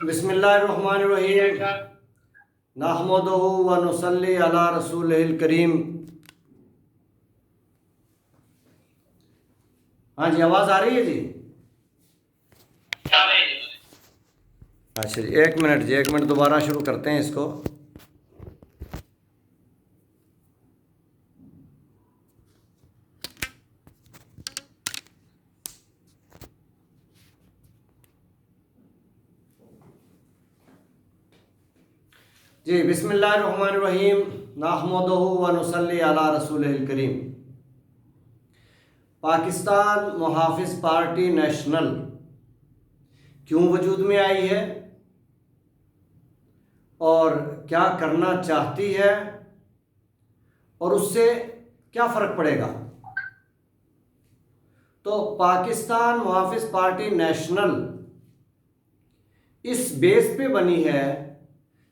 بسم اللہ الرحمن الرحیم نحمدہ و نصلی علی رسولہ الکریم۔ ہاں جی، آواز آ رہی ہے جی؟ اچھا جی، ایک منٹ دوبارہ شروع کرتے ہیں اس کو۔ جی، بسم اللہ الرحمن الرحیم نحمدہ و نصلی علی رسولہ الکریم۔ پاکستان محافظ پارٹی نیشنل کیوں وجود میں آئی ہے اور کیا کرنا چاہتی ہے اور اس سے کیا فرق پڑے گا؟ تو پاکستان محافظ پارٹی نیشنل اس بیس پہ بنی ہے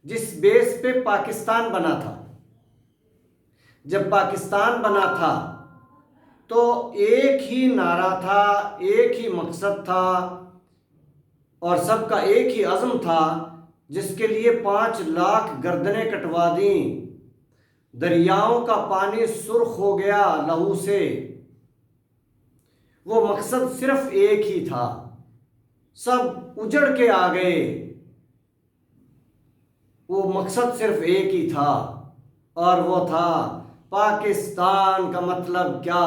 جس بیس پہ پاکستان بنا تھا۔ جب پاکستان بنا تھا تو ایک ہی نعرہ تھا، ایک ہی مقصد تھا اور سب کا ایک ہی عزم تھا، جس کے لیے 5 لاکھ گردنیں کٹوا دیں، دریاؤں کا پانی سرخ ہو گیا لہو سے۔ وہ مقصد صرف ایک ہی تھا، سب اجڑ کے آ گئے۔ وہ مقصد صرف ایک ہی تھا اور وہ تھا پاکستان کا مطلب کیا؟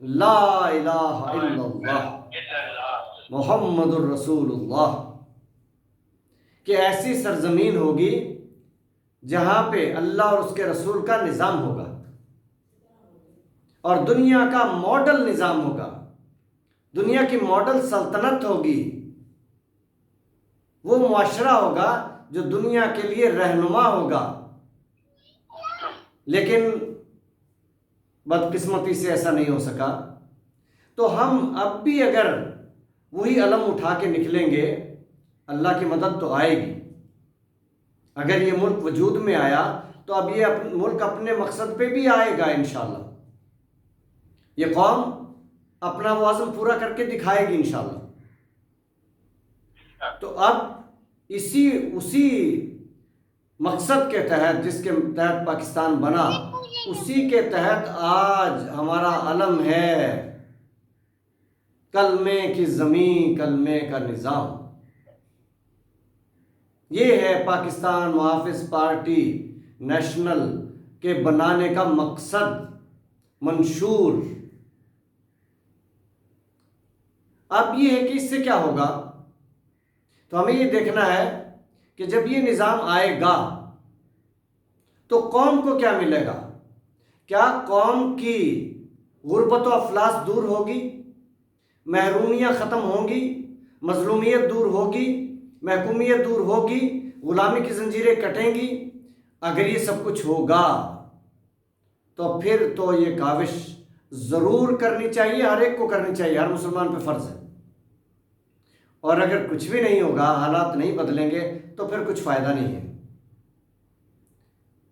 لا الہ الا اللہ محمد الرسول اللہ۔ کہ ایسی سرزمین ہوگی جہاں پہ اللہ اور اس کے رسول کا نظام ہوگا اور دنیا کا ماڈل نظام ہوگا، دنیا کی ماڈل سلطنت ہوگی، وہ معاشرہ ہوگا جو دنیا کے لیے رہنما ہوگا۔ لیکن بدقسمتی سے ایسا نہیں ہو سکا۔ تو ہم اب بھی اگر وہی علم اٹھا کے نکلیں گے، اللہ کی مدد تو آئے گی۔ اگر یہ ملک وجود میں آیا تو اب یہ ملک اپنے مقصد پہ بھی آئے گا انشاءاللہ۔ یہ قوم اپنا وہ عزم پورا کر کے دکھائے گی انشاءاللہ۔ تو اب اسی مقصد کے تحت، جس کے تحت پاکستان بنا، اسی کے تحت آج ہمارا علم ہے کلمے کی زمین، کلمے کا نظام۔ یہ ہے پاکستان محافظ پارٹی نیشنل کے بنانے کا مقصد، منشور۔ اب یہ ہے کہ اس سے کیا ہوگا؟ تو ہمیں یہ دیکھنا ہے کہ جب یہ نظام آئے گا تو قوم کو کیا ملے گا؟ کیا قوم کی غربت و افلاس دور ہوگی، محرومیاں ختم ہوں گی، مظلومیت دور ہوگی، محکومیت دور ہوگی، غلامی کی زنجیریں کٹیں گی؟ اگر یہ سب کچھ ہوگا تو پھر تو یہ کاوش ضرور کرنی چاہیے، ہر ایک کو کرنی چاہیے، ہر مسلمان پہ فرض ہے۔ اور اگر کچھ بھی نہیں ہوگا، حالات نہیں بدلیں گے تو پھر کچھ فائدہ نہیں ہے۔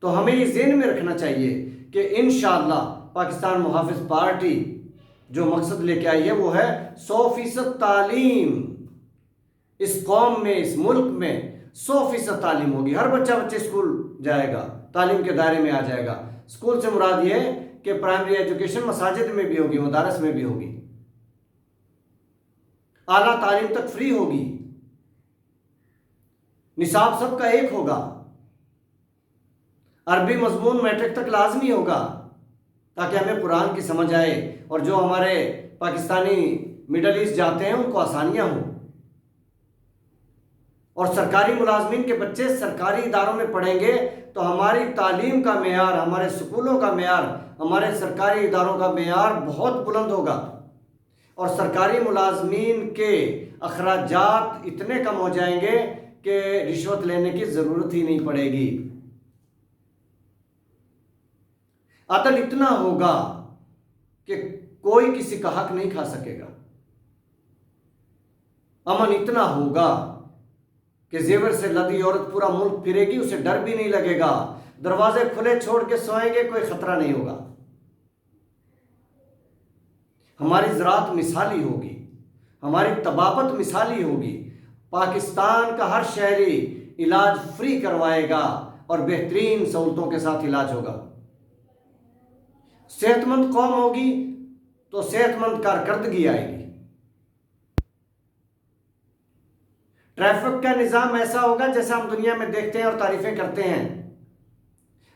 تو ہمیں یہ ذہن میں رکھنا چاہیے کہ انشاءاللہ پاکستان محافظ پارٹی جو مقصد لے کے آئی ہے وہ ہے 100% تعلیم۔ اس قوم میں، اس ملک میں 100% تعلیم ہوگی۔ ہر بچہ اسکول جائے گا، تعلیم کے دائرے میں آ جائے گا۔ اسکول سے مراد یہ ہے کہ پرائمری ایجوکیشن مساجد میں بھی ہوگی، مدارس میں بھی ہوگی، اعلیٰ تعلیم تک فری ہوگی، نصاب سب کا ایک ہوگا، عربی مضمون میٹرک تک لازمی ہوگا تاکہ ہمیں قرآن کی سمجھ آئے اور جو ہمارے پاکستانی مڈل ایسٹ جاتے ہیں ان کو آسانیاں ہوں۔ اور سرکاری ملازمین کے بچے سرکاری اداروں میں پڑھیں گے تو ہماری تعلیم کا معیار، ہمارے سکولوں کا معیار، ہمارے سرکاری اداروں کا معیار بہت بلند ہوگا اور سرکاری ملازمین کے اخراجات اتنے کم ہو جائیں گے کہ رشوت لینے کی ضرورت ہی نہیں پڑے گی۔ عدل اتنا ہوگا کہ کوئی کسی کا حق نہیں کھا سکے گا۔ امن اتنا ہوگا کہ زیور سے لدی عورت پورا ملک پھرے گی، اسے ڈر بھی نہیں لگے گا، دروازے کھلے چھوڑ کے سوئیں گے، کوئی خطرہ نہیں ہوگا۔ ہماری زراعت مثالی ہوگی، ہماری طبابت مثالی ہوگی، پاکستان کا ہر شہری علاج فری کروائے گا اور بہترین سہولتوں کے ساتھ علاج ہوگا۔ صحت مند قوم ہوگی تو صحت مند کارکردگی آئے گی۔ ٹریفک کا نظام ایسا ہوگا جیسا ہم دنیا میں دیکھتے ہیں اور تعریفیں کرتے ہیں۔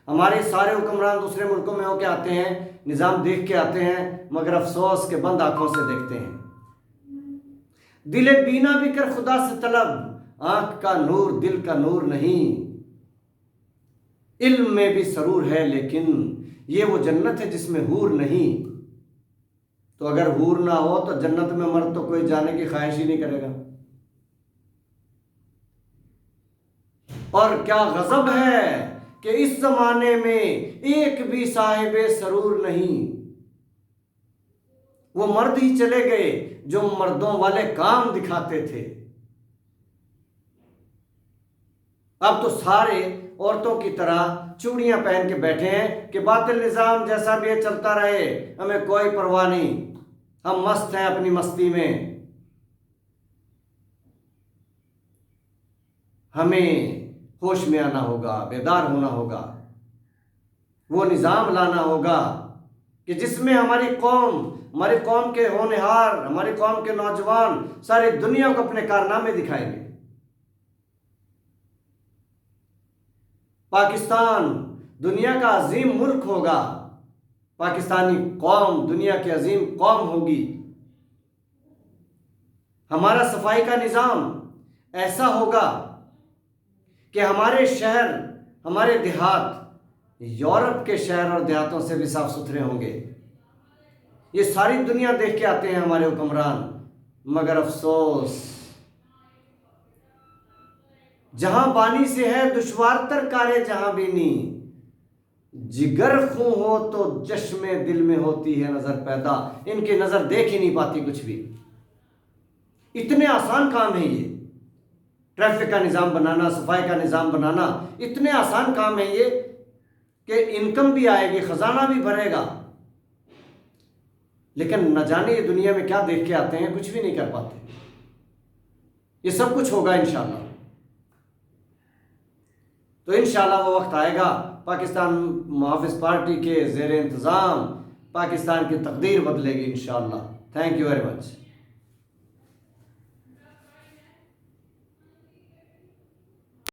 ہمارے سارے حکمران دوسرے ملکوں میں ہو کے آتے ہیں، نظام دیکھ کے آتے ہیں، مگر افسوس کہ بند آنکھوں سے دیکھتے ہیں۔ دل بینا بھی کر خدا سے طلب، آنکھ کا نور دل کا نور نہیں۔ علم میں بھی سرور ہے لیکن یہ وہ جنت ہے جس میں حور نہیں۔ تو اگر حور نہ ہو تو جنت میں مرد تو کوئی جانے کی خواہش ہی نہیں کرے گا۔ اور کیا غضب ہے کہ اس زمانے میں ایک بھی صاحب سرور نہیں۔ وہ مرد ہی چلے گئے جو مردوں والے کام دکھاتے تھے۔ اب تو سارے عورتوں کی طرح چوڑیاں پہن کے بیٹھے ہیں کہ باطل نظام جیسا بھی ہے چلتا رہے، ہمیں کوئی پرواہ نہیں، ہم مست ہیں اپنی مستی میں۔ ہمیں ہوش میں آنا ہوگا، بیدار ہونا ہوگا، وہ نظام لانا ہوگا کہ جس میں ہماری قوم کے ہونہار، ہماری قوم کے نوجوان ساری دنیا کو اپنے کارنامے دکھائیں گے۔ پاکستان دنیا کا عظیم ملک ہوگا، پاکستانی قوم دنیا کی عظیم قوم ہوگی۔ ہمارا صفائی کا نظام ایسا ہوگا کہ ہمارے شہر، ہمارے دیہات یورپ کے شہر اور دیہاتوں سے بھی صاف ستھرے ہوں گے۔ یہ ساری دنیا دیکھ کے آتے ہیں ہمارے حکمران، مگر افسوس جہاں بانی سے ہے دشوار تر کارے جہاں بینی، جگر خوں ہو تو چشم دل میں ہوتی ہے نظر پیدا۔ ان کی نظر دیکھ ہی نہیں پاتی کچھ بھی۔ اتنے آسان کام ہے یہ، ٹریفک کا نظام بنانا، صفائی کا نظام بنانا، اتنے آسان کام ہے یہ کہ انکم بھی آئے گی، خزانہ بھی بھرے گا، لیکن نہ جانے یہ دنیا میں کیا دیکھ کے آتے ہیں، کچھ بھی نہیں کر پاتے۔ یہ سب کچھ ہوگا انشاءاللہ۔ تو انشاءاللہ وہ وقت آئے گا، پاکستان محافظ پارٹی کے زیر انتظام پاکستان کی تقدیر بدلے گی انشاءاللہ۔ Thank you very much.